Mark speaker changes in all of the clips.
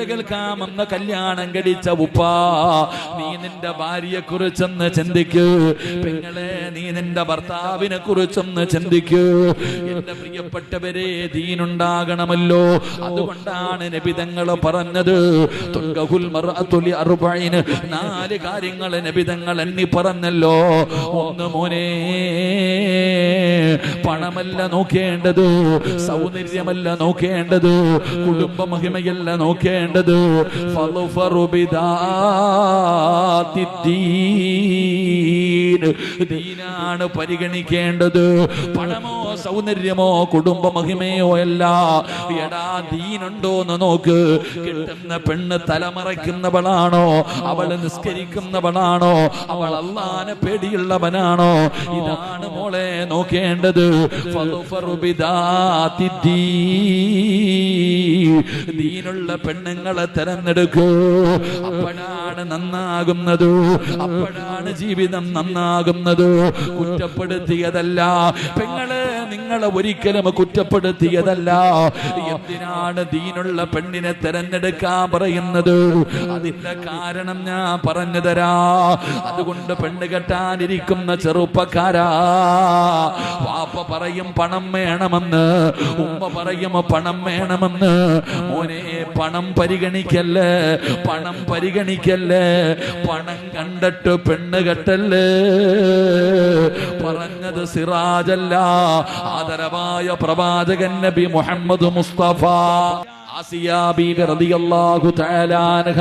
Speaker 1: കേൾക്കാമെന്ന കല്യാണം കഴിച്ച ഉപ്പാ, നീ നിന്റെ ഭാര്യയെ കുറിച്ചൊന്ന് ചിന്തിക്കൂ. പെങ്ങളെ, നീ നിന്റെ ഭർത്താവിനെ കുറിച്ചൊന്ന് ചിന്തിക്കൂ. എന്റെ പ്രിയപ്പെട്ടവരെ, ദീനുണ്ടാകണമല്ലോ. അതുകൊണ്ടാണ് നബി തങ്ങൾ പറഞ്ഞത്, തുൻകഹുൽ മർഅതു ലിഅർബഈൻ, 4 കാര്യങ്ങൾ നബി തങ്ങൾ എണ്ണി പറഞ്ഞല്ലോ. ഒന്ന്, മോനെ, പണമല്ല നോക്കേണ്ടത്, സൗന്ദര്യമല്ല നോക്കേണ്ടത്, കുടുംബ മഹിമയല്ല നോക്കേണ്ടത്, ദീനാണ് പരിഗണിക്കേണ്ടത്. പണമോ സൗന്ദര്യമോ കുടുംബ മഹിമയോ അല്ല. എടാ, ദീനുണ്ടോന്ന് നോക്ക്. കിട്ടുന്ന പെണ്ണ് തലമറയ്ക്കുന്നവളാണോ? അവൾ നിസ്കരിക്കുന്നവളാണോ? അവൾ അല്ലാഹനെ പേടിയുള്ളവനാണോ? ഇതാണ് മോളെ നോക്കേണ്ടത്. ദീനുള്ള പെണ്ണുങ്ങളെ തെരഞ്ഞെടുക്കൂ. അപ്പോഴാണ് നന്നാകുന്നത്, അപ്പോഴാണ് ജീവിതം നന്നാകുന്നത്. കുറ്റപ്പെടുത്തിയതല്ല പെങ്ങളെ, നിങ്ങളെ ഒരിക്കലും കുറ്റപ്പെടുത്തിയതല്ല. എന്തിനാണ് ദീനുള്ള പെണ്ണിനെ തെരഞ്ഞെടുക്കാൻ പറയുന്നത്? അതിന്റെ കാരണം ഞാൻ പറഞ്ഞു തരാ. അതുകൊണ്ട് പെണ്ണ് കെട്ടാനിരിക്കുന്ന ചെറുപ്പക്കാരാ, വാപ്പ പറയും പണം വേണമെന്ന്, ഉമ്മ പറയും പണം വേണമെന്ന്. മോനെ, പണം പരിഗണിക്കല്ലേ, പണം പരിഗണിക്കല്ലേ. പണം കണ്ടിട്ട് പെണ്ണ് കെട്ടല്ലേ. പറഞ്ഞത് സിറാജല്ല, ആദരവായ പ്രവാചകൻ നബി മുഹമ്മദ് മുസ്തഫ. ആസിയ ബീബി റളിയല്ലാഹു തആല അൻഹ,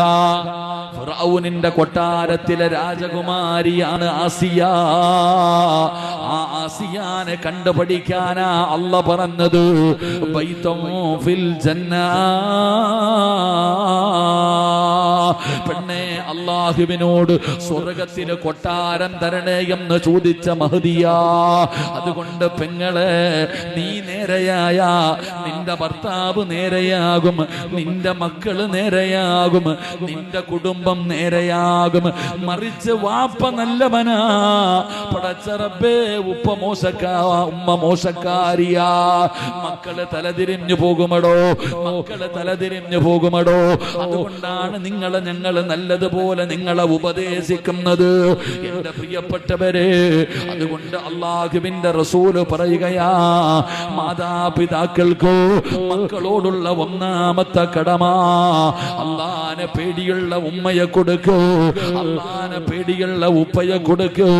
Speaker 1: ഫിറഔനിന്റെ കൊട്ടാരത്തിലെ രാജകുമാരിയാണ് ആസിയ. ആ ആസിയാനെ കണ്ടുപഠിക്കാനാ അല്ലാഹ് പറഞ്ഞത്, ബൈതും ഫിൽ ജന്ന. പെണ്ണെ, അല്ലാഹുവിനോട് സ്വർഗ്ഗത്തിലെ കൊട്ടാരം തരണേ എന്ന് ചോദിച്ച മഹദിയാ. അതുകൊണ്ട് പെങ്ങളെ, നീ നേരെയായ നിന്റെ ഭർത്താവ് നേരെയാകും, നിന്റെ മക്കള് നേരെയാകും, നിന്റെ കുടുംബം നേരെയാകും. മറിച്ച് വാപ്പ നല്ലവനാ, പടച്ച റബ്ബേ, ഉമ്മ മോശക്കാരിയാ, മക്കള് തലതിരിഞ്ഞു പോകുമടോ, മക്കള് തലതിരിഞ്ഞു പോകുമടോ. അതുകൊണ്ടാണ് ഞങ്ങള് നല്ലതുപോലെ നിങ്ങളെ ഉപദേശിക്കുന്നത്, എന്റെ പ്രിയപ്പെട്ടവരെ. അതുകൊണ്ട് അല്ലാഹുവിന്റെ റസൂല് പറയുകയാ, മാതാപിതാക്കൾക്കോ മക്കളോടുള്ള ഒന്നാമത്തെ കടമ, അല്ലാഹനെ പേടിയുള്ള ഉമ്മയെ കൊടുക്കൂ, അല്ലാഹനെ പേടിയുള്ള ഉപ്പയെ കൊടുക്കൂ.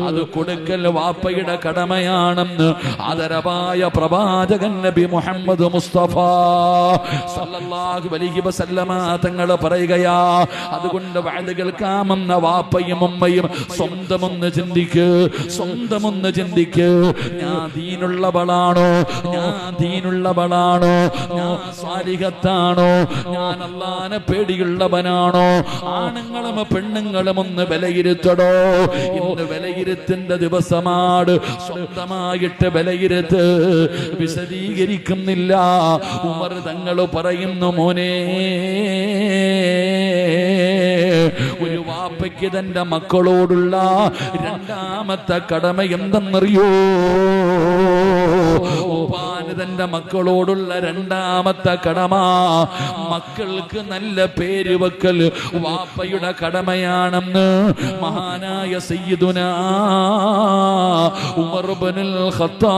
Speaker 1: അത് കൊടുക്കൽ വാപ്പയുടെ കടമയാണെന്ന് ആദരവായ പ്രവാചകൻ നബി മുഹമ്മദ് മുസ്തഫ സല്ലല്ലാഹു അലൈഹി വസല്ലമ തങ്ങൾ പറയുകയാ. അതുകൊണ്ട് വഅദ് കേൾക്കാമെന്ന വാപ്പയും ഉമ്മയും സ്വന്തമൊന്ന് ചിന്തിക്ക്, സ്വന്തമൊന്ന് ചിന്തിക്ക്. ഞാൻ ദീനുള്ളവളാണോ? ഞാൻ ദീനുള്ളവളാണോ? ഞാൻ സ്വാലിഹത്താണോ? ഞാൻ അല്ലാഹനെ പേടിയുള്ളവനാണോ? ആണുങ്ങളും പെണ്ണുങ്ങളും ഒന്ന് വിലയിരുത്തടോ. ഇന്ന് വിലയിരുത്തേണ്ട ദിവസമാണ്. സ്വന്തമായിട്ട് വിലയിരുത്ത്. വിശദീകരിക്കുന്നില്ല. ഉമർ തങ്ങൾ പറയുന്നു, മോനെ, ഒരു വാപ്പയ്ക്ക് തന്റെ മക്കളോടുള്ള രണ്ടാമത്തെ കടമ എന്തെന്നറിയോ? ഉപ്പാന് തന്റെ മക്കളോടുള്ള രണ്ടാമത്തെ കടമ, മക്കൾക്ക് നല്ല പേര് വെക്കൽ വാപ്പയുടെ കടമയാണെന്ന് മഹാനായ സയ്യിദുനാ ഉമർ ഇബ്നുൽ ഖത്താബ്.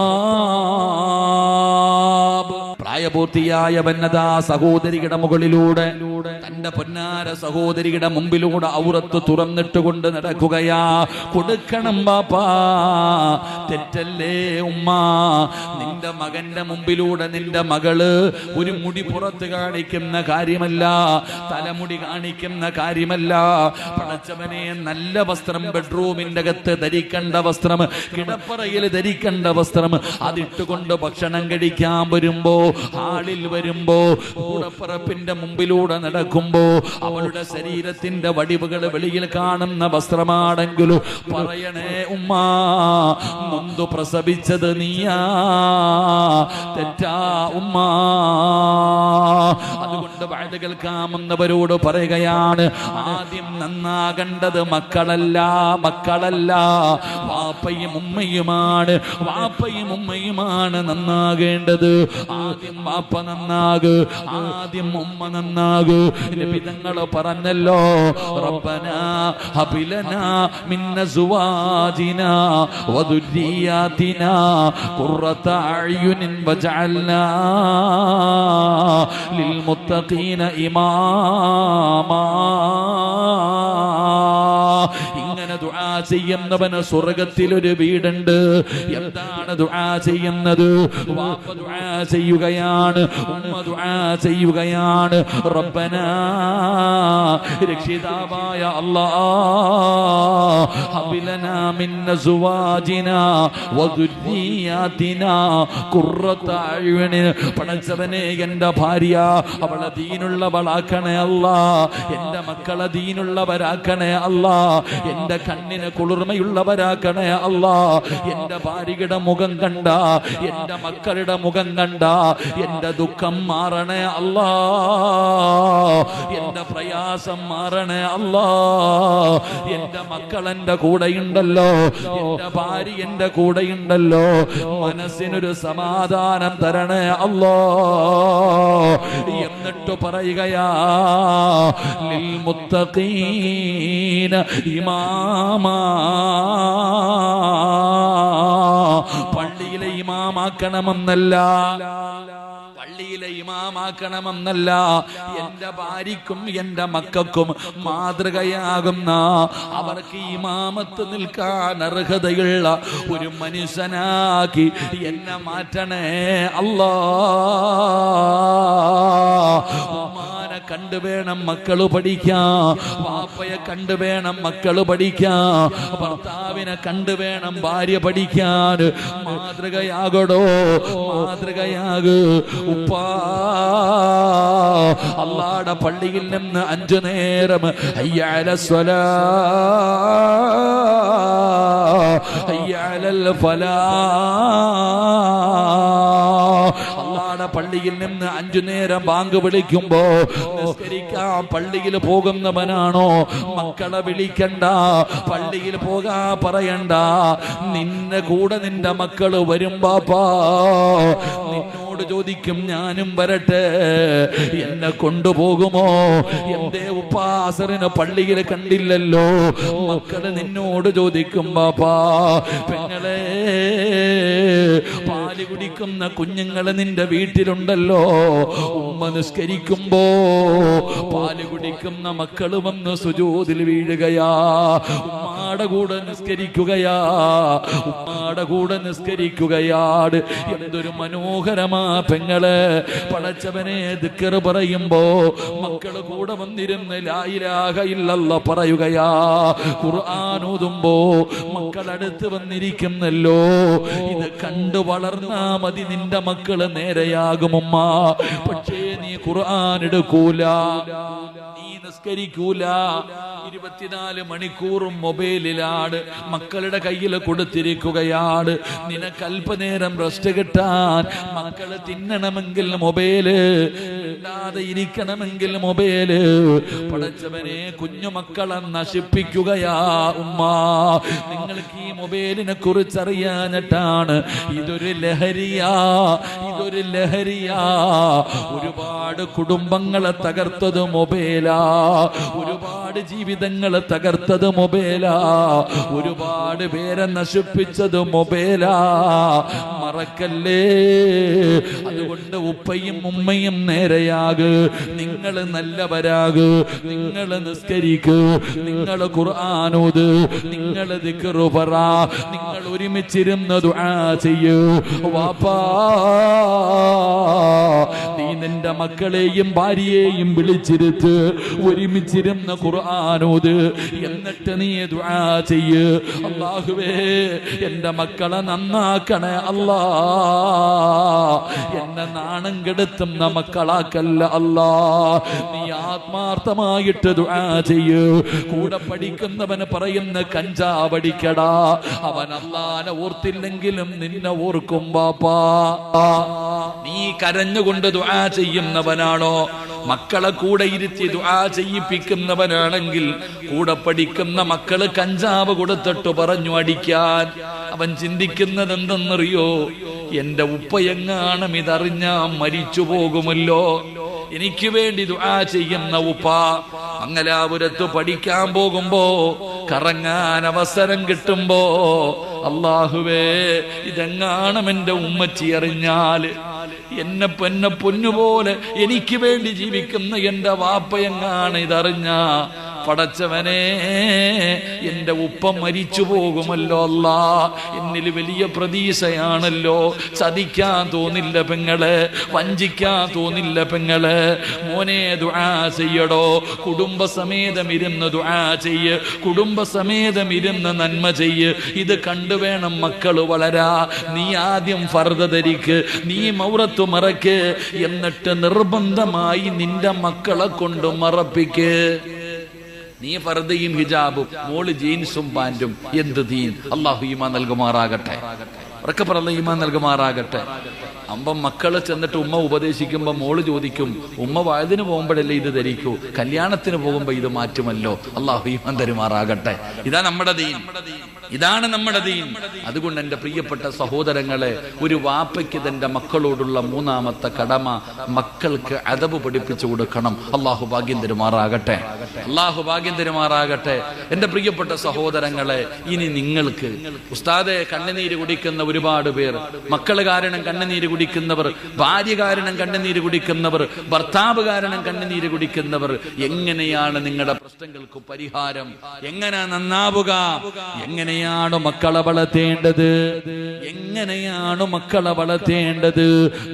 Speaker 1: പ്രായപൂർത്തിയായ വന്നതാ സഹോദരിയുടെ മുകളിലൂടെ, തന്റെ പൊന്നാര സഹോദരിയുടെ മുമ്പിലൂടെ ഔറത്ത് തുറന്നിട്ട് കൊണ്ട് നടക്കുകയാ. കൊടുക്കണം ബാപ്പാ, തെറ്റല്ലേ ഉമ്മ? നിന്റെ മകന്റെ മുമ്പിലൂടെ നിന്റെ മകള് ഒരു മുടി പുറത്ത് കാണിക്കുന്ന കാര്യമല്ല, തലമുടി കാണിക്കുന്ന കാര്യമല്ല. പടച്ചവനെ, നല്ല വസ്ത്രം ബെഡ്റൂമിന്റെ അകത്ത് ധരിക്കേണ്ട വസ്ത്രം, കിടപ്പറയിൽ ധരിക്കേണ്ട വസ്ത്രം, അതിട്ടുകൊണ്ട് ഭക്ഷണം കഴിക്കാൻ വരുമ്പോ, ഹാളിൽ വരുമ്പോ, കൂടപ്പറപ്പിന്റെ മുമ്പിലൂടെ നടക്കുമ്പോ അവളുടെ ശരീരത്തിന്റെ വടിവുകൾ വെളിയിൽ കാണുന്ന വസ്ത്രമാണെങ്കിലും പറയണേ ഉമ്മ, നൊന്തു പ്രസവിച്ചത് നീയാ, തെറ്റാ ഉമ്മ. അതുകൊണ്ട് വഅദ് കേൾക്കാമെന്നവരോട് പറയുകയാണ്, ആദ്യം നന്നാകേണ്ടത് മക്കളല്ല, മക്കളല്ല, വാപ്പയും ഉമ്മയുമാണ്. വാപ്പയും ഉമ്മയുമാണ് നന്നാകേണ്ടത്. ആദ്യം വാപ്പ നന്നാക്, ആദ്യം ഉമ്മ നന്നാക്. നബി തങ്ങൾ പറഞ്ഞല്ലോ, റബ്ബനാ ഹബിലനാ മിൻ അസ്വാജിനാ വദുരിയാതിനാ ഖുർറത അഅ്യുനിൻ വജഅൽനാ ലിൽമുത്തഖീന ഇമാമാ. ഇങ്ങനെ ദുആ ചെയ്യുന്നവന് സ്വർഗ്ഗത്തിൽ ഒരു വീടുണ്ട്. എന്താണ് ദുആ ചെയ്യുന്നത്? വാപ്പ ദുആ ചെയ്യുകയാണ്, ഉമ്മ ദുആ ചെയ്യുകയാണ്. റബ്ബനാ, രക്ഷിതാവായ അല്ലാഹ്, ഹബിലനാ മിൻ അസ്വാജിനാ വദുരിയാതിനാ ഖുർറത അഅ്യുനിൻ. പടച്ചവനെ, എൻ്റെ ഭാര്യ അവളെ ദീനുള്ളവളാക്കണേ അല്ലാ, എൻ്റെ മക്കളെ ദീനുള്ളവരാക്കണേ അല്ലാ, എൻ്റെ കണ്ണിന് കുളിർമയുള്ളവരാക്കണേ അല്ലാ. എൻ്റെ ഭാര്യയുടെ മുഖം കണ്ട, എൻ്റെ മക്കളുടെ മുഖം കണ്ട എൻ്റെ ദുഃഖം മാറണേ അല്ലാ, എൻ്റെ പ്രയാസം മാറണേ അല്ലാ. എൻ്റെ മക്കൾ എൻ്റെ കൂടെയുണ്ടല്ലോ, എൻ്റെ ഭാര്യ എൻ്റെ കൂടെയുണ്ടല്ലോ, മനസ്സിനൊരു സമാധാനം തരണേ അല്ലാ. എന്നിട്ട് പറയുകയാ, ലിൽ മുത്തഖീന ഇമാമാ. പള്ളിയിലെ ഇമാമാക്കണമെന്നല്ല, പള്ളിയിലെ ഇമാമാക്കണമെന്നല്ല, എൻ്റെ ഭാര്യക്കും എൻ്റെ മക്കൾക്കും മാതൃകയാകുന്ന, അവർക്ക് ഇമാമത്ത് നിൽക്കാൻ അർഹതയുള്ള ഒരു മനുഷ്യനാക്കി എന്നെ മാറ്റണേ അല്ലാ. ഉമ്മാനെ കണ്ടു വേണം മക്കള് പഠിക്കാൻ, വാപ്പയെ കണ്ടു വേണം മക്കള് പഠിക്കാൻ, ഭർത്താവിനെ കണ്ടു വേണം ഭാര്യ പഠിക്കാൻ. മാതൃകയാകടോ, മാതൃകയാക് ഉപ്പാ. അല്ലാഹുവിന്റെ പള്ളിയിൽ നിന്ന് 5 നേരം ഹയ്യ അലസ്സലാ ഹയ്യ അലൽ ഫലാ. അല്ലാഹുവിന്റെ പള്ളിയിൽ നിന്ന് 5 നേരം ബാങ്ക് വിളിക്കുമ്പോ നിസ്കരിക്കാൻ പള്ളിയിൽ പോകുന്നവനാണോ? മക്കളെ വിളിക്കണ്ട, പള്ളിയിൽ പോകാ പറയണ്ട. നിന്നെ കൂടെ നിന്റെ മക്കള് വരും ബാപ്പാ, നിന്നോട് ചോദിക്കും ഞാനും വരട്ടെ, എന്നെ കൊണ്ടുപോകുമോ? എന്തേ ഉപ്പാ അസറിന് പള്ളിയിൽ കണ്ടില്ലല്ലോ? മക്കള് നിന്നോട് ചോദിക്കും ബാപ്പാ. പെങ്ങളെ, പാല് കുടിക്കുന്ന കുഞ്ഞുങ്ങള് നിന്റെ വീട്ടിലുണ്ടല്ലോ, ഉമ്മ നിസ്കരിക്കുമ്പോ പാല് കുടിക്കുന്ന മക്കള് വന്ന് സുജൂദിൽ വീഴുകയാ, ഉമ്മാടെ കൂടെ നിസ്കരിക്കുകയാ, ഉമ്മാടെ കൂടെ നിസ്കരിക്കുകയാണ്. എന്തൊരു മനോഹരമാ പെങ്ങളെ. പടച്ചവനെ ദിക്ർ പറയുമ്പോ മക്കള് കൂടെ വന്നിരുന്ന് ലാ ഇലാഹ ഇല്ലല്ലാഹ് പറയുകയാ. ഖുർആൻ ഓതുമ്പോ മക്കളടുത്ത് വന്നിരിക്കുന്നല്ലോ. ഇത് കണ്ടു വളർന്നാ മതി, നിന്റെ മക്കള് നേരെയാകുമുമ്മ. പക്ഷേ നീ ഖുർആൻ എടുക്കൂല, നീ നിസ്കരിക്കൂല. 24 മണിക്കൂറും മൊബൈലിലാണ്, മക്കളുടെ കയ്യിൽ കൊടുത്തിരിക്കുകയാണ്. നിനക്ക് അല്പനേരം റെസ്റ്റ് കിട്ടാൻ, മക്കള് തിന്നണമെങ്കിൽ മൊബൈല്, ഇല്ലാതെ ഇരിക്കണമെങ്കിൽ മൊബൈല്. പടച്ചവനെ, കുഞ്ഞുമക്കളെ നശിപ്പിക്കുകയാ ഉമ്മ. നിങ്ങൾക്ക് ഈ മൊബൈലിനെ കുറിച്ച് അറിയാനിട്ടാണ്. ഇതൊരു ലഹരിയാ, ഇതൊരു ലഹരിയാ. ഒരുപാട് കുടുംബങ്ങളെ തകർത്തത് മൊബൈലാ, ഒരുപാട് ജീവിതങ്ങളെ തകർത്തത് മൊബൈലാ, ഒരുപാട് പേരെ നശിപ്പിച്ചത് മൊബൈലാ. മറക്കല്ലേ. അതുകൊണ്ട് ഉപ്പയും ഉമ്മയും നേരെയാക്, നിങ്ങൾ നല്ലവരാക്, നിങ്ങൾ നിസ്കരിക്ക്, നിങ്ങൾ ഖുർആൻ ഓത്, നിങ്ങൾ ദിക്ർ പറ, നിങ്ങൾ ഒരുമിച്ചിരുന്ന് ദുആ ചെയ്യൂ. വാപ്പാ, നീ നിന്റെ മക്കളെയും ഭാര്യയെയും വിളിച്ചിരുത്ത്, ഒരുമിച്ചിരുന്ന് ഖുർആൻ ഓത്, എന്നിട്ട് നീ ദുആ ചെയ്യ്. അല്ലാഹുവേ, എൻ്റെ മക്കളെ നന്നാക്കണേ അല്ലാ, എന്നെ നാണം കെടുത്തുന്ന മക്കളാക്കല്ല അല്ലാ. നീ ആത്മാർത്ഥമായിട്ട് ദുആ ചെയ്യ്. കൂടെ പഠിക്കുന്നവന് പറയുന്ന കഞ്ചാവടിക്കടാ, അവൻ അല്ലാഹനെ ഓർത്തില്ലെങ്കിലും നിന്നെ ഓർക്കും ബാപ്പാ. നീ കരഞ്ഞുകൊണ്ട് ദുആ ചെയ്യുന്നവനാണോ? മക്കളെ കൂടെ ഇരുത്തി ദുആ ചെയ്യിപ്പിക്കുന്നവനാണെങ്കിൽ കൂടെ പഠിക്കുന്ന മക്കള് കഞ്ചാവ് കൊടുത്തിട്ട് പറഞ്ഞു അടിക്കാൻ, അവൻ ചിന്തിക്കുന്നത് എന്തെന്നറിയോ? എന്റെ ഉപ്പയെങ്ങാനും ഇതറിഞ്ഞാ മരിച്ചു പോകുമല്ലോ. എനിക്ക് വേണ്ടി ദുആ ചെയ്യുന്ന ഉപ്പ മംഗലാപുരത്ത് പഠിക്കാൻ പോകുമ്പോ, കറങ്ങാൻ അവസരം കിട്ടുമ്പോ, അല്ലാഹുവേ ഇതെങ്ങാനും എന്റെ ഉമ്മച്ചി അറിഞ്ഞാല്, എന്നെ പൊന്നുപോലെ എനിക്ക് വേണ്ടി ജീവിക്കുന്ന എന്റെ വാപ്പയെങ്ങാണ് ഇതറിഞ്ഞ, പടച്ചവനെ എന്റെ ഉപ്പ മരിച്ചു പോകുമല്ലോ അല്ലാ. എന്നിൽ വലിയ പ്രതീക്ഷയാണല്ലോ. ചതിക്കാൻ തോന്നില്ല പെങ്ങളെ, വഞ്ചിക്കാൻ തോന്നില്ല പെങ്ങളെ. മോനെ ദുആ ചെയ്യടോ, കുടുംബസമേതം ഇരുന്ന് ദുആ ചെയ്യ്, കുടുംബസമേതം ഇരുന്ന് നന്മ ചെയ്യ്. ഇത് കണ്ടുവേണം മക്കള് വളരാ. നീ ആദ്യം ഫർദ് ധരിക്ക്, നീ മൗറത്ത് മറക്ക്, എന്നിട്ട് നിർബന്ധമായി നിന്റെ മക്കളെ കൊണ്ട് മറപ്പിക്ക്. നീ ഫർദയും ഹിജാബും, മോള് ജീൻസും പാന്റും. എന്ത് ദീൻ! അല്ലാഹു ഈമാൻ നൽകുമാറാകട്ടെ. ഉറക്കെ പറ, ഈമാൻ നൽകുമാറാകട്ടെ. അമ്പം മക്കള് ചെന്നിട്ട് ഉമ്മ ഉപദേശിക്കുമ്പോ മോള് ചോദിക്കും, ഉമ്മ വയതിന് പോകുമ്പോഴല്ലേ ഇത് ധരിക്കൂ, കല്യാണത്തിന് പോകുമ്പോ ഇത് മാറ്റുമല്ലോ. അല്ലാഹു ഈമാൻ തരുമാറാകട്ടെ. ഇതാ നമ്മുടെ ദീൻ, ഇതാണ് നമ്മുടെ ദീൻ. അതുകൊണ്ട് എന്റെ പ്രിയപ്പെട്ട സഹോദരങ്ങളെ, ഒരു വാപ്പയ്ക്ക് തന്റെ മക്കളോടുള്ള മൂന്നാമത്തെ കടമ മക്കൾക്ക് അദബ് പഠിപ്പിച്ചു കൊടുക്കണം. അല്ലാഹു ഭാഗ്യം തരുമാറാകട്ടെ, അല്ലാഹു ഭാഗ്യം തരുമാറാകട്ടെ. എന്റെ പ്രിയപ്പെട്ട സഹോദരങ്ങളെ, ഇനി നിങ്ങൾക്ക് ഉസ്താദെ കണ്ണുനീര് കുടിക്കുന്ന ഒരുപാട് പേർ, മക്കള് കാരണം കണ്ണുനീര് കുടിക്കുന്നവർ, ഭാര്യ കാരണം കണ്ണുനീര് കുടിക്കുന്നവർ, ഭർത്താവ് കാരണം കണ്ണുനീര് കുടിക്കുന്നവർ, എങ്ങനെയാണ് നിങ്ങളുടെ പ്രശ്നങ്ങൾക്ക് പരിഹാരം? എങ്ങനെ നന്നാവുക? എങ്ങനെയാണ് മക്കളെ വളർത്തേണ്ടത്? എങ്ങനെയാണ് മക്കളെ വളർത്തേണ്ടത്?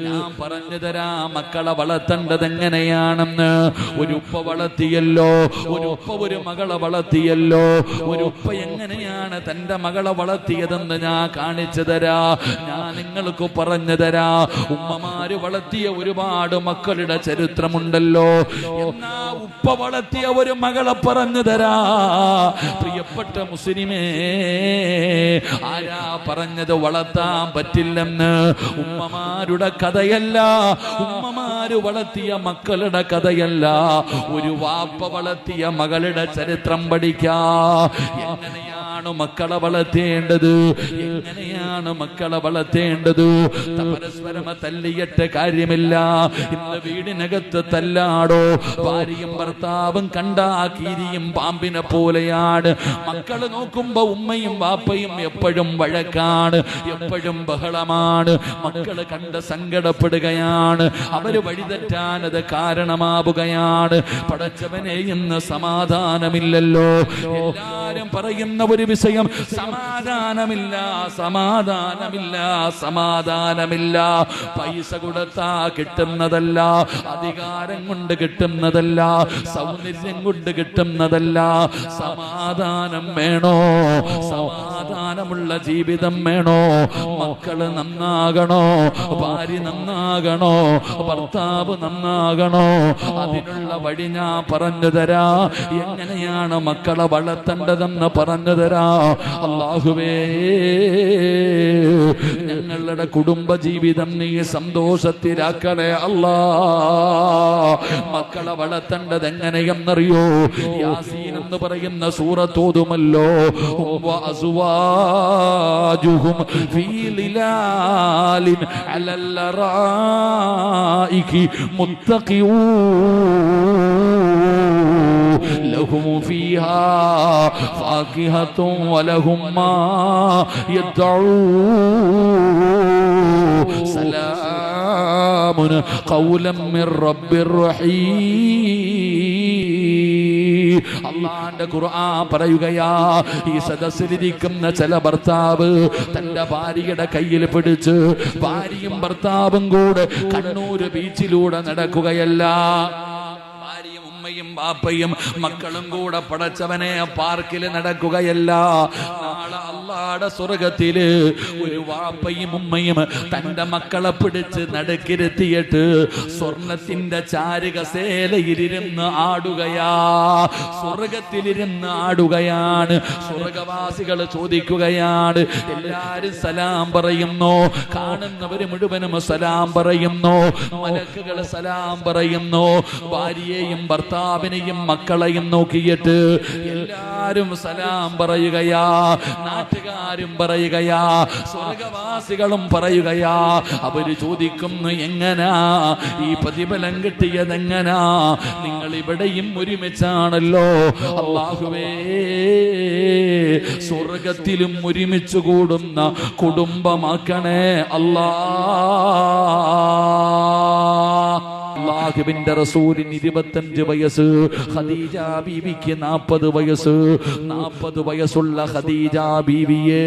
Speaker 1: ഞാൻ പറഞ്ഞു തരാം മക്കളെ വളർത്തേണ്ടത് എങ്ങനെയാണെന്ന്. ഒരു ഉപ്പ വളർത്തിയല്ലോ, ഒരു ഉപ്പ ഒരു മകളെ വളർത്തിയല്ലോ. ഒരു ഉപ്പ എങ്ങനെയാണ് തന്റെ മകളെ വളർത്തിയതെന്ന് ഞാൻ കാണിച്ചു തരാ, ഞാൻ നിങ്ങൾക്ക് പറഞ്ഞു തരാ. ഉമ്മമാര് വളർത്തിയ ഒരുപാട് മക്കളുടെ ചരിത്രമുണ്ടല്ലോ. എന്നാ ഉപ്പ വളർത്തിയ ഒരു മകളെ പറഞ്ഞു തരാ. പ്രിയപ്പെട്ട മുസ്ലിമേ, ആരാ പറഞ്ഞത് വളർത്താൻ പറ്റില്ലെന്ന്? ഉമ്മമാരുടെ കഥയല്ല, ഉമ്മമാര് വളർത്തിയ മക്കളുടെ കഥയല്ല, ഒരു വാപ്പ വളർത്തിയ മകളുടെ ചരിത്രം പഠിക്കാ. എങ്ങനെയാണ് മക്കളെ വളർത്തേണ്ടത്? എങ്ങനെയാണ് മക്കളെ വളർത്തേണ്ടത്? പരസ്പരം തല്ലിയിട്ട് കാര്യമില്ല. ഇന്ന് വീടിനകത്ത് തല്ലാടോ, ഭാര്യയും ഭർത്താവും കണ്ടാ കീരിയും പാമ്പിനെ പോലെയാണ്. മക്കള് നോക്കുമ്പോ ഉമ്മയും വാപ്പയും എപ്പോഴും വഴക്കാണ്, എപ്പോഴും ബഹളമാണ്. മക്കള് കണ്ട് സങ്കടപ്പെടുകയാണ്, അവര് വഴിതെറ്റാൻ അത് കാരണമാവുകയാണ്. പടച്ചവനെ ഇന്ന് സമാധാനമില്ലല്ലോ. എല്ലാരും പറയുന്ന ഒരു വിഷയം, സമാധാനമില്ല, സമാധാനമില്ല, സമാധാനമില്ല. പൈസ കൊടുത്താ കിട്ടുന്നതല്ല, അധികാരം കൊണ്ട് കിട്ടുന്നതല്ല, സൗന്ദര്യം കൊണ്ട് കിട്ടുന്നതല്ല. സമാധാനം വേണോ? സമാധാനമുള്ള ജീവിതം വേണോ? മക്കള് നന്നാകണോ, ഭാര്യ നന്നാകണോ, ഭർത്താവ് നന്നാകണോ? അതിനുള്ള വഴി ഞാൻ പറഞ്ഞു തരാ. എങ്ങനെയാണ് മക്കളെ വളർത്തേണ്ടതെന്ന് പറഞ്ഞു തരാ. അല്ലാഹുവേ, ഞങ്ങളുടെ കുടുംബ ജീവിതം നീ സന്തോഷത്തിലാക്കണേ അല്ലാ. മക്കളെ വളർത്തേണ്ടത് എങ്ങനെയെന്നറിയോ? യാസീൻ എന്ന് പറയുന്ന സൂറത്തോതുമല്ലോ. വഅസ്വാജുഹും ഫീ ളിലാലിൻ അലൽ ലറായികി മുത്തഖിഊൻ ലഹും ഫീഹാ ഫാകിഹത്തുൻ വലഹും മാ യദ്ഊൻ സലാമുൻ ഖൗലൻ മിർ റബ്ബിർ റഹീം. അല്ലാഹുവിന്റെ ഖുർആൻ പറയുകയാ, ഈ സദസ്സിലിരിക്കുന്ന ചില ഭർത്താവ് തന്റെ ഭാര്യയുടെ കയ്യിൽ പിടിച്ച് ഭാര്യയും ഭർത്താവും കൂടെ കണ്ണൂർ ബീച്ചിലൂടെ നടക്കുകയല്ല. ഭാര്യയും ഉമ്മയും ബാപ്പയും മക്കളും കൂടെ പടച്ചവനെ പാർക്കിൽ നടക്കുകയല്ല. നാളെ അല്ലാഹുവിന്റെ സ്വർഗ്ഗത്തില് ഒരു വാപ്പയും ഉമ്മയും തന്റെ മക്കളെ പിടിച്ച് നടുക്കിരുത്തിയിട്ട് സ്വർണത്തിന്റെ ചാരുകസേലയിലിരുന്ന് ആടുകയാ. സ്വർഗത്തിലിരുന്ന് ആടുകയാണ്. സ്വർഗവാസികൾ ചോദിക്കുകയാണ്, എല്ലാരും സലാം പറയുന്നു, കാണുന്നവര് മുഴുവനും സലാം പറയുന്നു, മലക്കുകൾ സലാം പറയുന്നു. ഭാര്യയെയും ഭർത്താവിനെയും മക്കളെയും നോക്കിയിട്ട് എല്ലാരും സലാം പറയുകയാ. നാട്ടുകാരും പറയുകയാ, സ്വർഗ സ്വർഗവാസികളും പറയുകയാ. അവര് ചോദിക്കുന്നു, എങ്ങനാ ഈ പ്രതിഫലം കിട്ടിയതെങ്ങനാ? നിങ്ങൾ ഇവിടെയും ഒരുമിച്ചാണല്ലോ. അല്ലാഹുവേ, സ്വർഗത്തിലും ഒരുമിച്ച് കൂടുന്ന കുടുംബമാക്കണേ അല്ലാ. അല്ലാഹുവിന്റെ റസൂലിന് 25 വയസ്സ്, ഖദീജ ബീവിക്ക് 40 വയസ്സ്. 40 വയസ്സുള്ള ഖദീജ ബീവിയെ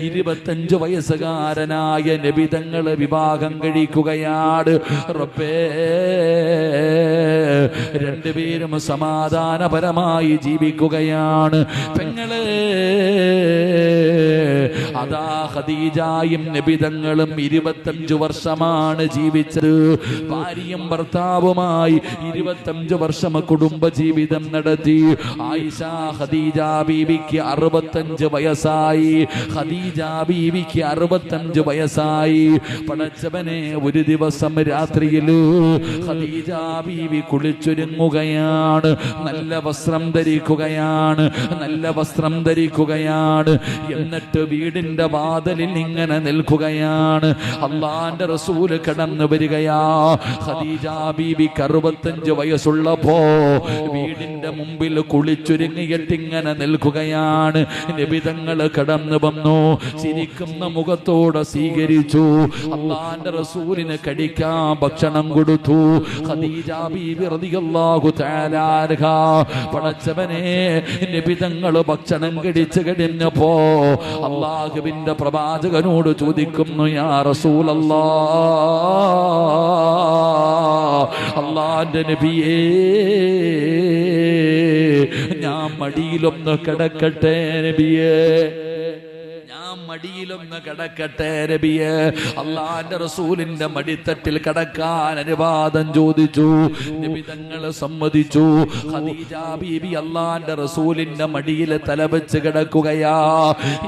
Speaker 1: 25 വയസ്സുകാരനായ നബി തങ്ങളെ വിവാഹം കഴിക്കുകയാണ്. റബ്ബേ, രണ്ടുപേരും സമാധാനപരമായി ജീവിക്കുകയാണ്. പെങ്ങളെ, അതാ ഖദീജയും നബി തങ്ങളും 25 വർഷമാണ് ജീവിച്ചത്. ഭാര്യയും ഭർത്താവുമായി 25 വർഷം കുടുംബ ജീവിതം നടത്തി. ആയിഷ ഖദീജ ബീവിക്ക് 65 വയസ്സായി. ഖദീജ ബീവിക്ക് 65 വയസ്സായി. പടച്ചവനെ, ഒരു ദിവസം രാത്രിയിൽ ഖദീജ ബീവി കുളിച്ചൊരുങ്ങുകയാണ്. നല്ല വസ്ത്രം ധരിക്കുകയാണ്. എന്നിട്ട് വീടിന്റെ വാതിലിൽ ഇങ്ങനെ നിൽക്കുകയാണ്. അല്ലാഹുവിന്റെ റസൂൽ കടന്നു വരികയാ. ഖദീജ ബീവിക്ക് 65 വയസ്സുള്ളപ്പോ വീടിന്റെ മുമ്പിൽ കുളിച്ചൊരുങ്ങിയിട്ട് ഇങ്ങനെ നിൽക്കുകയാണ്. നബി തങ്ങൾ കടന്നു വന്നു. ചിരിക്കുന്ന മുഖത്തോടെ സ്വീകരിച്ചു. അല്ലാഹുവിന്റെ റസൂലിന് കഴിക്കാൻ ഭക്ഷണം കൊടുത്തു. ഖദീജ ബീവി റളിയല്ലാഹു തആല അൻഹാ, പടച്ചവനെ, നബി തങ്ങൾ ഭക്ഷണം കഴിച്ചു കഴിഞ്ഞപ്പോ അല്ലാഹുവിന്റെ പ്രവാചകനോട് ചോദിക്കുന്നു, യാ റസൂലല്ലാഹ്, അല്ലാഹുവിന്റെ നബിയേ, ഞാൻ മടിയിലൊന്ന് കിടക്കട്ടെ നബിയേ, മടിയിലൊന്ന് കിടക്കട്ടെ നബിയേ. അല്ലാഹുവിന്റെ റസൂലിന്റെ മടിത്തട്ടിൽ കിടക്കാൻ അനുവാദം ചോദിച്ചു. നബി തങ്ങൾ സമ്മതിച്ചു. ഖദീജ ബീബി അല്ലാഹുവിന്റെ റസൂലിന്റെ മടിയിൽ തലവെച്ച് കിടക്കുകയാ.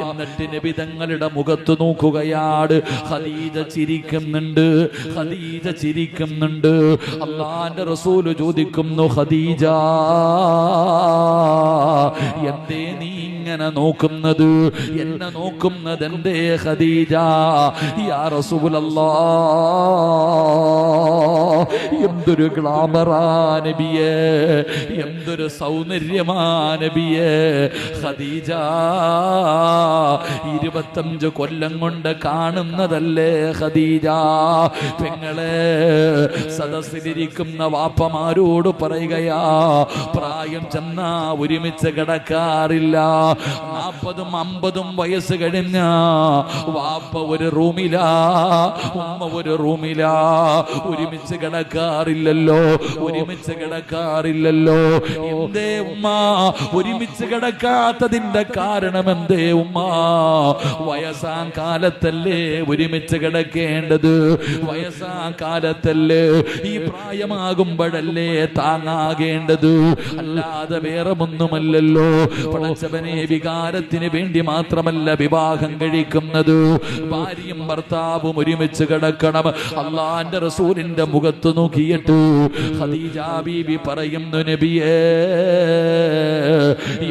Speaker 1: എന്നിട്ട് നബി തങ്ങളുടെ മുഖത്ത് നോക്കുകയാണ്. ഖദീജ ചിരിക്കുന്നുണ്ട്. അല്ലാഹുവിന്റെ റസൂൽ ചോദിക്കുന്നു, ഖദീജ, എന്തേ നീ ഇങ്ങനെ നോക്കുന്നത്? എന്നെ നോക്കുന്നത് എന്തേ ഖദീജ? യാ റസൂലല്ലാഹ്, എന്തൊരു ഗ്ലാമറാ നബിയേ, എന്തൊരു സൗന്ദര്യമാ നബിയേ. ഖദീജ 25 കൊല്ലം കൊണ്ട് കാണുന്നതല്ലേ ഖദീജ. പെങ്ങളെ, സദസ്സിലിരിക്കുന്ന വാപ്പമാരോട് പറയുകയാ, പ്രായം ചെന്നാ ഒരുമിച്ച് കിടക്കാറില്ല. 40ഉം 50ഉം വയസ്സ് കഴിഞ്ഞ വാപ്പ ഒരു റൂമിലാ, ഉമ്മ ഒരു റൂമിലാ. ഒരുമിച്ച് കിടക്കാറില്ലല്ലോ. എന്തേ ഉമ്മ ഒരുമിച്ച് കിടക്കാത്തതിന്റെ കാരണം എന്തേ ഉമ്മ? വയസ്സാം കാലത്തല്ലേ ഒരുമിച്ച് കിടക്കേണ്ടത്? വയസ്സാം കാലത്തല്ലേ, ഈ പ്രായമാകുമ്പോഴല്ലേ താങ്ങാകേണ്ടത്, അല്ലാതെ വേറെ ഒന്നുമല്ലല്ലോ. പടച്ചവനെ, വികാരത്തിന് വേണ്ടി മാത്രമല്ല വിവാഹം കഴിക്കുന്നത്. ഭാര്യയും ഭർത്താവും ഒരുമിച്ച് കിടക്കണം. അല്ലാഹുവിന്റെ റസൂലിന്റെ മുഖത്ത് നോക്കിയിട്ട് ഖദീജ ബീബി പറയുന്നു, നബിയേ,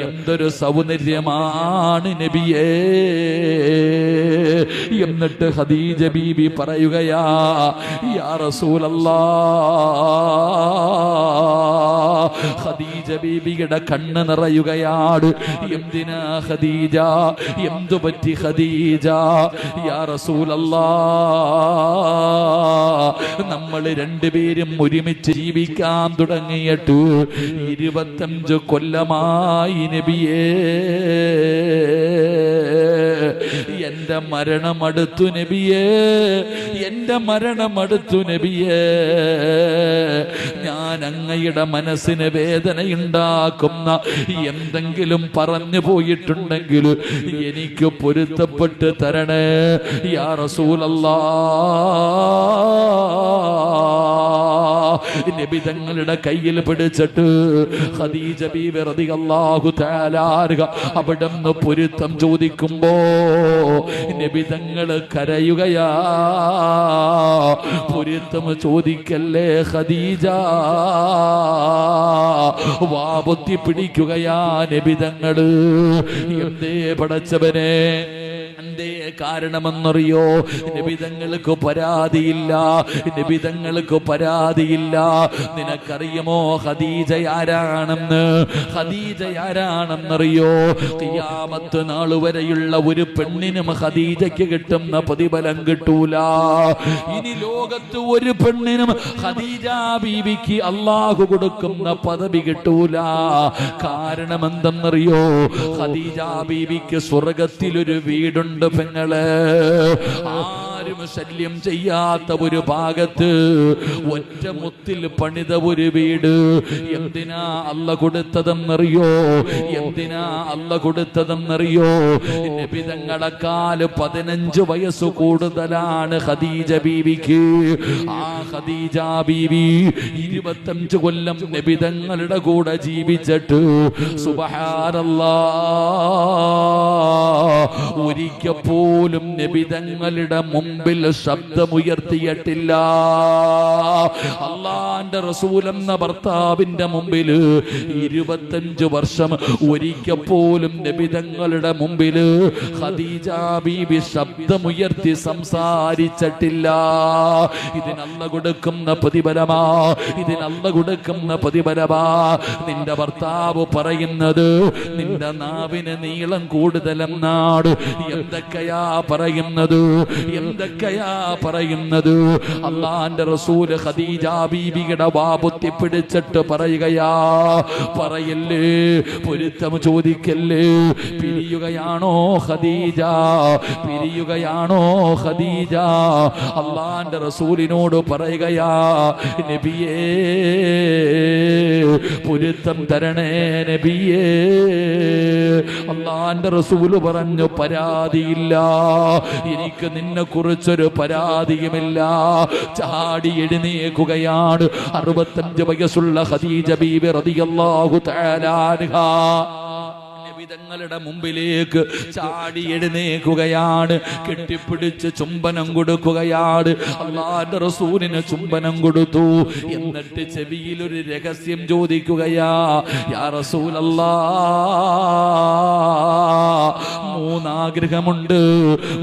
Speaker 1: എന്തൊരു സൗന്ദര്യമാണ് നബിയേ. എന്നിട്ട് ഖദീജ ബീബി പറയുകയാ, യാ റസൂലല്ലാഹ്, ഖദീജ ബീബിയുടെ കണ്ണ് നിറയുകയാണ്. എന്തിനാ ഖദീജ? എന്തു പറ്റി ഖദീജ? യാ റസൂലല്ലാഹ്, നമ്മൾ രണ്ടുപേരും ഒരുമിച്ച് ജീവിക്കാൻ തുടങ്ങിയിട്ട് 25 കൊല്ലമായി നബിയേ. എന്റെ മരണമടുത്തു നബിയേ, ഞാൻ അങ്ങയുടെ മനസ്സിന് വേദനയുണ്ടാക്കുന്ന എന്തെങ്കിലും പറഞ്ഞു പോയിട്ടുണ്ടെങ്കിൽ എനിക്ക് പൊരുത്തപ്പെട്ട് തരണേ യാ റസൂലല്ലാഹ്. നബി തങ്ങളുടെ കയ്യിൽ പിടിച്ചിട്ട് ഖദീജ ബീവി റളിയല്ലാഹു തആല അൻഹ അവിടുന്ന് പൊരുത്തം ചോദിക്കുമ്പോ നബി തങ്ങൾ കരയുകയാ. പൊരുത്തം ചോദിക്കല്ലേ ഖദീജ, വാപൊത്തി പിടിക്കുകയാ നബി തങ്ങൾ. എന്തേ പടച്ചവനെ, എന്തേ കാരണമെന്നറിയോ? നബിതങ്ങൾക്ക് പരാതിയില്ല, നബിതങ്ങൾക്ക് പരാതിയില്ല. നിനക്കറിയുമോ ഖദീജ ആരാണെന്ന്? ഖദീജ ആരാണെന്നറിയോ? ഖിയാമത്ത് നാൾ വരെയുള്ള ഒരു പെണ്ണിനും ഖദീജയ്ക്ക് കിട്ടുന്ന പ്രതിഫലം കിട്ടൂല. ഇനി ലോകത്ത് ഒരു പെണ്ണിനും ഖദീജ ബീവിക്ക് അല്ലാഹു കൊടുക്കുന്ന പദവി കിട്ടൂല. കാരണം എന്തെന്നറിയോ? ഖദീജ ബീവിക്ക് സ്വർഗത്തിലൊരു വീടുണ്ട് പെങ്ങളെ. ആരും ശല്യം ചെയ്യാത്ത ഒരു ഭാഗത്ത് ഒറ്റ മുത്തിൽ പണിത ഒരു വീട്. എന്തിനാ അല്ല കൊടുത്തതെന്നറിയോ? എന്തിനാ അല്ല കൊടുത്തതെന്നറിയോ? നബിതങ്ങളെക്കാൾ 15 വയസ്സ് കൂടുതലാണ് ഖദീജ ബീവിക്ക്. ആ ഖദീജ ബീവി 25 കൊല്ലം നബിതങ്ങളുടെ കൂടെ ജീവിച്ചിട്ട് സുബ്ഹാനല്ലാഹ് ഒരിക്കൽ പോലും നബിതങ്ങളുടെ മുമ്പിൽ ശബ്ദമുയർത്തിയിട്ടില്ല. അല്ലാഹുവിന്റെ റസൂൽ എന്ന ഭർത്താവിന്റെ മുമ്പിൽ 25 വർഷം ഒരിക്കൽ പോലും നബിതങ്ങളുടെ മുമ്പിൽ ഖദീജ ബീവി ശബ്ദമുയർത്തി സംസാരിച്ചിട്ടില്ല. ഇതിനല്ല കൊടുക്കുന്ന പ്രതിഫലമാ, ഇതിനല്ല കൊടുക്കുന്ന പ്രതിഫലമാ. നിന്റെ ഭർത്താവ് പറയുന്നത് നിന്റെ നാവിന് നീളം കൂടുതലെന്നാണ്. എന്തൊക്കെയാ പറയുന്നത്? എന്തൊക്കെയാ പറയുന്നത്? അല്ലാഹുവിന്റെ റസൂൽ ഖദീജ ബീവിയുടെ വാപുത്തി പിടിച്ചിട്ട് പറയുകയാ, പറയല്ലേ, പൊരുത്തം ചോദിക്കല്ലേ. പിരിയുകയാണോ ഖദീജ? പിരിയുകയാണോ ഖദീജ? അല്ലാഹുവിന്റെ റസൂലിനോട് പറയുകയാ, നബിയേ പൊരുത്തം തരണേ നബിയേ. അല്ലാഹുവിന്റെ റസൂല് പറഞ്ഞു, പരാതിയില്ല, എനിക്ക് നിന്നെ കുറിച്ചൊരു പരാതിയുമില്ല. ചാടി എഴുന്നേൽക്കുകയാണ് 65 വയസ്സുള്ള ഖദീജ ബീവി റളിയല്ലാഹു തആല അൻഹാ. നബിതങ്ങളുടെ മുമ്പിലേക്ക് ചാടി എഴുന്നേൽക്കുകയാണ്. കെട്ടിപ്പിടിച്ച് ചുംബനം കൊടുക്കുകയാണ്. അല്ലാഹുവിന്റെ റസൂലിന് ചുംബനം കൊടുത്തു. എന്നിട്ട് ചെവിയിൽ ഒരു രഹസ്യം ചോദിക്കുകയാ, യാ റസൂലല്ലാഹ്, 3 ആഗ്രഹമുണ്ട്,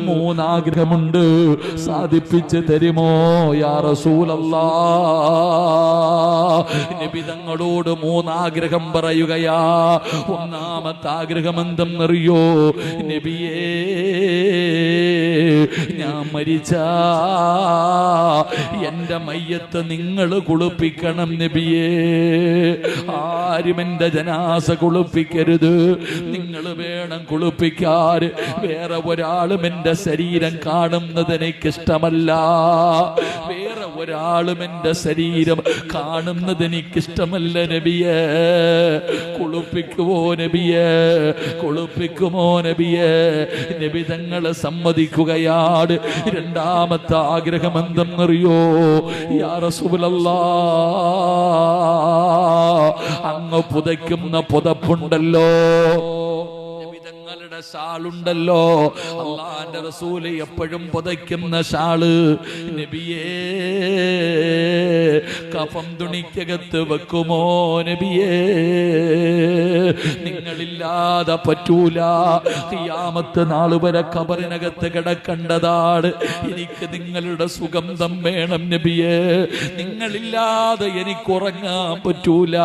Speaker 1: 3 ആഗ്രഹമുണ്ട്, സാധിപ്പിച്ച് തരുമോ യാ റസൂലല്ലാഹ്? നബിതങ്ങളോട് 3 ആഗ്രഹം പറയുകയാ. ഒന്നാമത്തെ ആഗ്രഹം എന്തെന്നറിയോ? നബിയേ, ഞാൻ മരിച്ചാ എന്റെ മയ്യത്ത് നിങ്ങൾ കുളിപ്പിക്കണം നബിയേ. ആരും എന്റെ ജനാസ കുളിപ്പിക്കരുത്, നിങ്ങൾ വേണം കുളിപ്പിക്കാൻ. വേറെ ഒരാളും എന്റെ ശരീരം കാണുന്നത് എനിക്കിഷ്ടമല്ല. വേറെ ഒരാളും എന്റെ ശരീരം കാണുന്നത് എനിക്കിഷ്ടമല്ല നബിയേ. കുളിപ്പിക്കുമോ നബിയേ? കുളിപ്പിക്കുമോ നബിയേ? നബി തങ്ങളെ സമ്മതിക്കുകയാണ്. രണ്ടാമത്തെ ആഗ്രഹം എന്തെന്നറിയോ? യാ റസൂലല്ലാഹ്, അങ്ങ് പുതയ്ക്കുന്ന പുതപ്പുണ്ടല്ലോ, ഷാളുണ്ടല്ലോ, അല്ലാഹുവിന്റെ റസൂല് എപ്പോഴും പുതയ്ക്കുന്ന ഷാള്, നബിയേ കഫം തുണിക്കകത്ത് വെക്കുമോ നബിയേ? നിങ്ങളില്ലാതെ പറ്റൂല. ഖിയാമത്ത് നാൾ വരെ ഖബറിനകത്ത് കിടക്കേണ്ടതാണ്. എനിക്ക് നിങ്ങളുടെ സുഗന്ധം വേണം നബിയേ. നിങ്ങളില്ലാതെ എനിക്ക് ഉറങ്ങാൻ പറ്റൂല.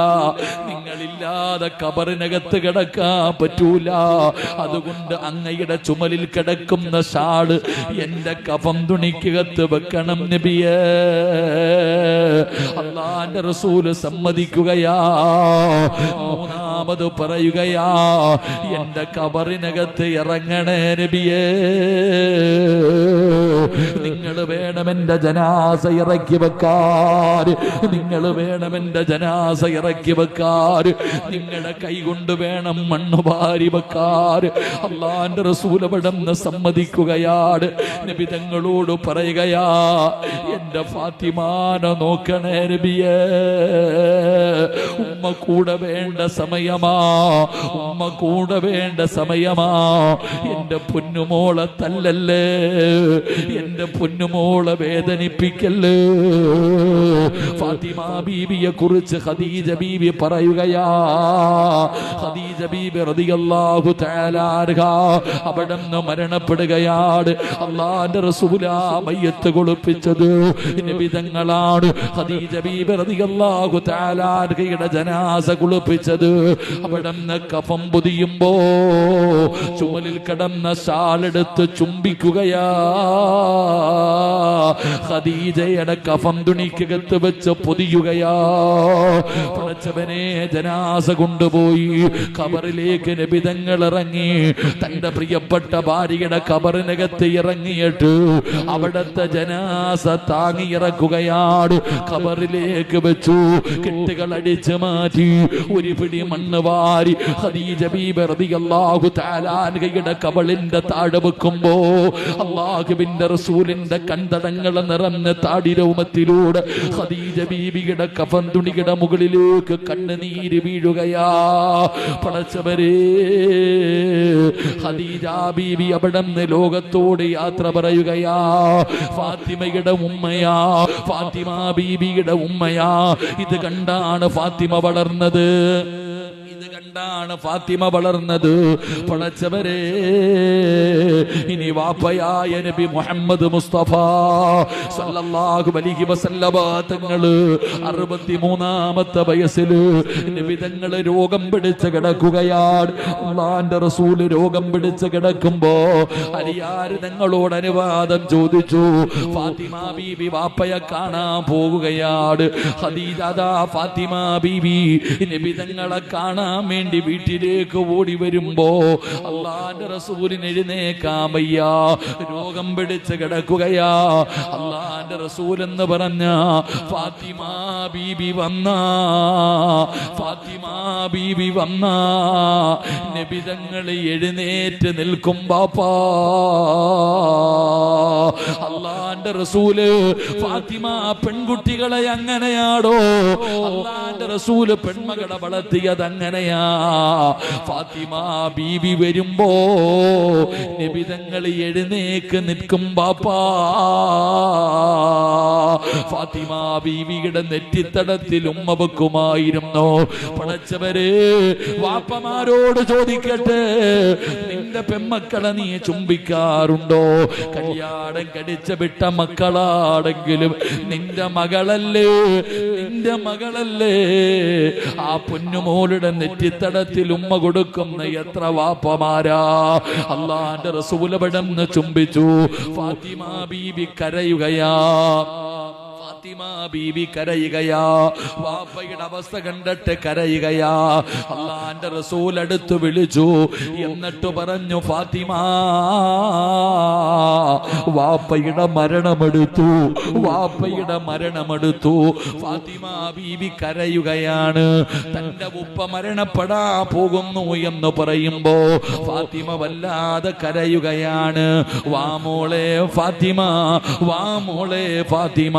Speaker 1: നിങ്ങളില്ലാതെ ഖബറിനകത്ത് കിടക്കാൻ പറ്റൂല. അതുകൊണ്ട് അങ്ങയുടെ ചുമലിൽ കിടക്കുന്ന ഷാള് എന്റെ കഫം തുണിക്കകത്ത് വെക്കണം നബിയേ. അല്ലാഹുവിന്റെ റസൂല് സമ്മതിക്കുകയാ. മൂന്നാമത് പറയുകയാ, എന്റെ ഖബറിനകത്ത് ഇറങ്ങണേ നബിയേ. നിങ്ങൾ വേണം എന്റെ ജനാസ ഇറക്കി വെക്കാൻ. നിങ്ങൾ വേണം എന്റെ ജനാസ ഇറക്കി വെക്കാൻ. നിങ്ങളുടെ കൈ കൊണ്ട് വേണം മണ്ണ് വാരി വെക്കാൻ. അല്ലാഹുവിന്റെ റസൂൽ അവിടുന്ന് സമ്മതിക്കുകയാണ്. നബി തങ്ങളോട് പറയുകയാ, എന്റെ ഫാത്തിമാനെ നോക്കണേ നബിയേ. ഉമ്മ കൂടെ വേണ്ട സമയ സമയമാ, ഉമ്മ കൂടെ വേണ്ട സമയമാ. എന്റെ പൊന്നുമോളെ തല്ലല്ലേ, എന്റെ പൊന്നുമോളെ വേദനിപ്പിക്കല്ലേ. ഫാത്തിമ ബീവിയെ കുറിച്ച് ഖദീജ ബീവി പറയുകയാ. ഖദീജ ബീബി റളിയല്ലാഹു തആല അൻഹ അവിടുന്ന് മരണപ്പെടുകയാണ്. അല്ലാഹുവിന്റെ റസൂലാ മയ്യത്ത് കുളിപ്പിച്ചത് നബി തങ്ങളാണ്. ഖദീജ ബീബി റളിയല്ലാഹു തആല അൻഹയുടെ ജനാസ കുളിപ്പിച്ചത്. അവിടുന്ന് കഫൻ പൊതിയുമ്പോ ചുമലിൽ കിടന്ന ഷാളെടുത്ത് ചുംബിക്കുകയാ. ഖദീജയുടെ കഫൻ തുണിക്കകത്ത് വെച്ച് പൊതിയുകയാ. പടച്ചവനെ, ജനാസ കൊണ്ടുപോയി ഖബറിലേക്ക് നബി തങ്ങൾ ഇറങ്ങി. തന്റെ പ്രിയപ്പെട്ട ഭാര്യയുടെ ഖബറിനകത്ത് ഇറങ്ങിയിട്ട് അവിടത്തെ ജനാസ താങ്ങിയിറക്കുകയാണ്. ഖബറിലേക്ക് വെച്ചു, കെട്ടുകൾ അടിച്ചു മാറ്റി, ഒരു പിടി മണ്ണ് വാരി ഖദീജ ബീബി റളിയല്ലാഹു തആല അൻഹയുടെ കബളിന്റെ താഴെ വെക്കുമ്പോ അല്ലാഹുവിന്റെ റസൂലിന്റെ കൺതടങ്ങൾ നിറഞ്ഞ താടിരോമത്തിലൂടെ ഖദീജ ബീബിയുടെ കഫൻ തുണിയുടെ മുകളിലേക്ക് കണ്ണുനീര് വീഴുകയാ. പടച്ചവരേ, ഖദീജ ബീബി അവിടുന്ന് ലോകത്തോട് യാത്ര പറയുകയാ. ഫാത്തിമയുടെ ഉമ്മയാ, ഫാത്തിമ ബീബിയുടെ ഉമ്മയാ. ഇത് കണ്ടാണ് ഫാത്തിമ വളർന്നത്, ഇത് കണ്ടാണ് ഫാത്തിമ വളർന്നത്. പടച്ചവരേ, ഇനി വാപ്പയായ നബി മുഹമ്മദ് മുസ്തഫ സല്ലല്ലാഹു അലൈഹി വസല്ലമ തങ്ങള് 63ാമത്തെ വയസ്സിൽ നബി തങ്ങള് രോഗം പിടിച്ച് കിടക്കുകയാണ്. അല്ലാഹുവിന്റെ റസൂൽ രോഗം പിടിച്ച് കിടക്കുമ്പോ അലിയാര് തങ്ങളോട് അനുവാദം ചോദിച്ചു. ഫാത്തിമ ബീബി വാപ്പയെ കാണാൻ പോകുകയാണ്. ഖദീജ ദാ ഫാത്തിമ ബീബി നബി തങ്ങളെ കാണാൻ വേണ്ടി വീട്ടിലേക്ക് ഓടി വരുമ്പോ അല്ലാഹുവിന്റെ റസൂലിന് എഴുന്നേക്കാൻ വയ്യ, രോഗം പിടിച്ച് കിടക്കുകയാ. അല്ലാഹുവിന്റെ റസൂൽ എന്ന് പറഞ്ഞ ഫാത്തിമ ബീബി വന്ന, ഫാത്തിമ ബീബി വന്ന നബി തങ്ങൾ എഴുന്നേറ്റ് നിൽക്കും. ബാപ്പാ, അല്ലാഹുവിന്റെ റസൂല് ഫാത്തിമ പെൺകുട്ടികളെ അങ്ങനെയാടോ? അല്ലാഹുവിന്റെ റസൂല് പെൺമകളെ വളർത്തിയത് അങ്ങനെയാ. ഫാത്തിമ ബീബി വരുമ്പോ നബി തങ്ങൾ എഴുന്നേക്ക് നിൽക്കും. ബാപ്പാ, ഫാത്തിമ ബീവിയുടെ നെറ്റിത്തടത്തിൽ ഉമ്മ വെക്കുമായിരുന്നു. പടച്ചവരെ, വാപ്പമാരോട് ചോദിക്കട്ടെ, നിന്റെ പെൺമക്കളെ നീ ചുംബിക്കാറുണ്ടോ? കല്യാണം കഴിച്ച വിട്ട മക്കളാണെങ്കിലും നിന്റെ മകളല്ലേ, നിന്റെ മകളല്ലേ? ആ പൊന്നുമോളുടെ നെറ്റിത്തടത്തിൽ ഉമ്മ കൊടുക്കുന്ന എത്ര വാപ്പമാരാ? അല്ലാഹുവിന്റെ റസൂൽ അവിടുന്ന് ചുംബിച്ചു. ഫാത്തിമ ബീബി കരയുകയാ, ഫാത്തിമ ബീബി കരയുകയാ. വാപ്പയുടെ അവസ്ഥ കണ്ടിട്ട് കരയുകയാ. അല്ലാഹുവിന്റെ റസൂൽ അടുത്ത് വിളിച്ചു. എന്നിട്ട് പറഞ്ഞു, ഫാത്തിമ, വാപ്പയുടെ മരണമെടുത്തു, വാപ്പയുടെ മരണമെടുത്തു. ഫാത്തിമ ബീബി കരയുകയാണ്. തന്റെ ഉപ്പ മരണപ്പെടാ പോകുന്നു എന്ന് പറയുമ്പോ ഫാത്തിമ വല്ലാതെ കരയുകയാണ്. വാ മോളെ ഫാത്തിമ, വാ മോളെ ഫാത്തിമ.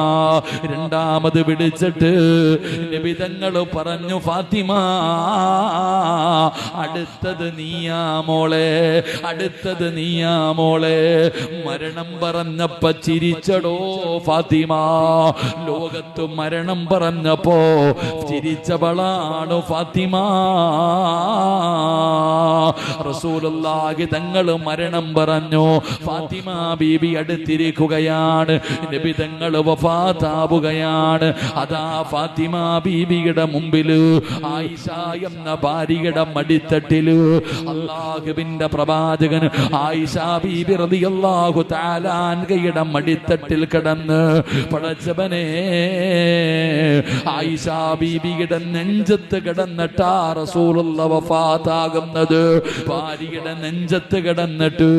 Speaker 1: രണ്ടാമത് വിളിച്ചിട്ട് നബി തങ്ങൾ പറഞ്ഞു, ഫാത്തിമ, അടുത്തത് നീയാ മോളെ, അടുത്തത് നീയാ മോളെ. മരണം പറഞ്ഞപ്പ ചിരിച്ചടോ ഫാത്തിമ. ലോകത്ത് മരണം പറഞ്ഞപ്പോ ചിരിച്ചവളാണ് ഫാത്തിമ. റസൂലുള്ളാഹി തങ്ങൾ മരണം പറഞ്ഞു. ഫാത്തിമ ബീബി അടുത്തിരിക്കുകയാണ്. നബി തങ്ങൾ വഫാത്താവുകയാണ്. അതാ ഫാത്തിമ ബീബിയുടെ മുമ്പില് ആയിഷ എന്ന ഭാര്യയുടെ മടിത്തട്ടില് അല്ലാഹുവിന്റെ പ്രവാചകൻ ആയിഷ ബീബി റളിയല്ലാഹു തആല അൻഹയുടെ മടിത്തട്ടിൽ കിടന്ന്, പടച്ചവനെ, ആയിഷ ബീബിയുടെ നെഞ്ചത്ത് കിടന്നിട്ടാ റസൂലുള്ളാഹി വഫാത്താകുന്നത്. ഭാര്യയുടെ നെഞ്ചത്ത് കിടന്നിട്ട്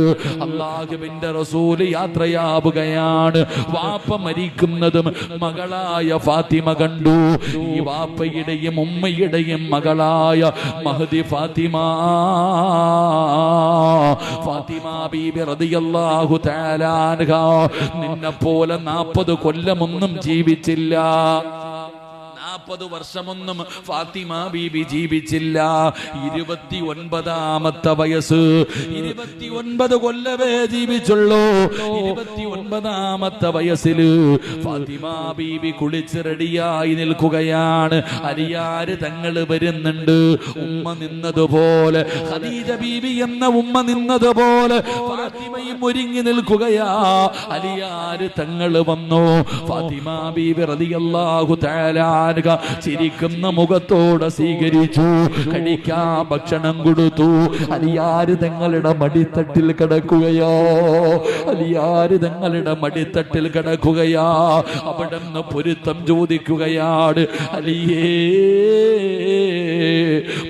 Speaker 1: അല്ലാഹുവിന്റെ റസൂൽ യാത്രയാവുകയാണ്. വാപ്പ മരിക്കുന്നതും മകളായ ഫാത്തിമ കണ്ടു. ഈ വാപ്പയുടെയും ഉമ്മയുടെയും മകളായ മഹദി ഫാത്തിമ, ഫാത്തിമ ബീബി റളിയല്ലാഹു തആല അൻഹ നിന്നെ പോലെ 40 കൊല്ലമൊന്നും ജീവിച്ചില്ല. 40 വർഷമൊന്നും ഫാത്തിമ ബീബി ജീവിച്ചില്ല. 29ാമത്തെ വയസ്സ്, 29 കൊല്ലമേ ജീവിച്ചുള്ളൂ. 29ാമത്തെ വയസ്സിൽ ഫാത്തിമ ബീബി കുളിച്ച് റെഡിയായി നിൽക്കുകയാണ്. അലിയാര് തങ്ങള് വരുന്നുണ്ട്. ഉമ്മ നിന്നതുപോലെ, ഖദീജ ബീബി എന്ന ഉമ്മ നിന്നതുപോലെ ഫാത്തിമയും ഒരുങ്ങി നിൽക്കുകയാ. അലിയാര് തങ്ങള് വന്നു. ഫാത്തിമ ബീബി റളിയല്ലാഹു തആല അൻഹ ചിരിക്കുന്ന മുഖത്തോടെ സ്വീകരിച്ചു. കഴിക്കാൻ ഭക്ഷണം കൊടുത്തു. അലിയാര് തങ്ങളുടെ മടിത്തട്ടിൽ കിടക്കുകയോ, അലിയാര് തങ്ങളുടെ മടിത്തട്ടിൽ കിടക്കുകയാ. അവിടെ നിന്ന് പൊരുത്തം ചോദിക്കുകയാണ്. അലിയേ,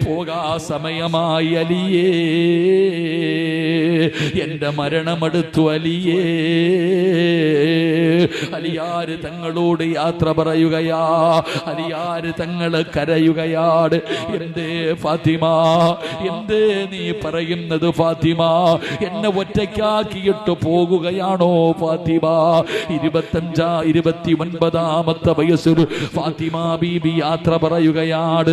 Speaker 1: പോകാ സമയമായി അലിയേ, എന്റെ മരണമെടുത്തു അലിയേ. അലിയാര് തങ്ങളോട് യാത്ര പറയുകയാ. അലിയാര് തങ്ങള് കരയുകയാണ്. എന്തേ ഫാത്തിമ, എന്തേ നീ പറയുന്നത് ഫാത്തിമ? എന്നെ ഒറ്റയ്ക്കാക്കിയിട്ട് പോകുകയാണോ ഫാത്തിമ? 29ാമത്തെ വയസ്സിൽ ഫാത്തിമ ബീബി യാത്ര പറയുകയാണ്.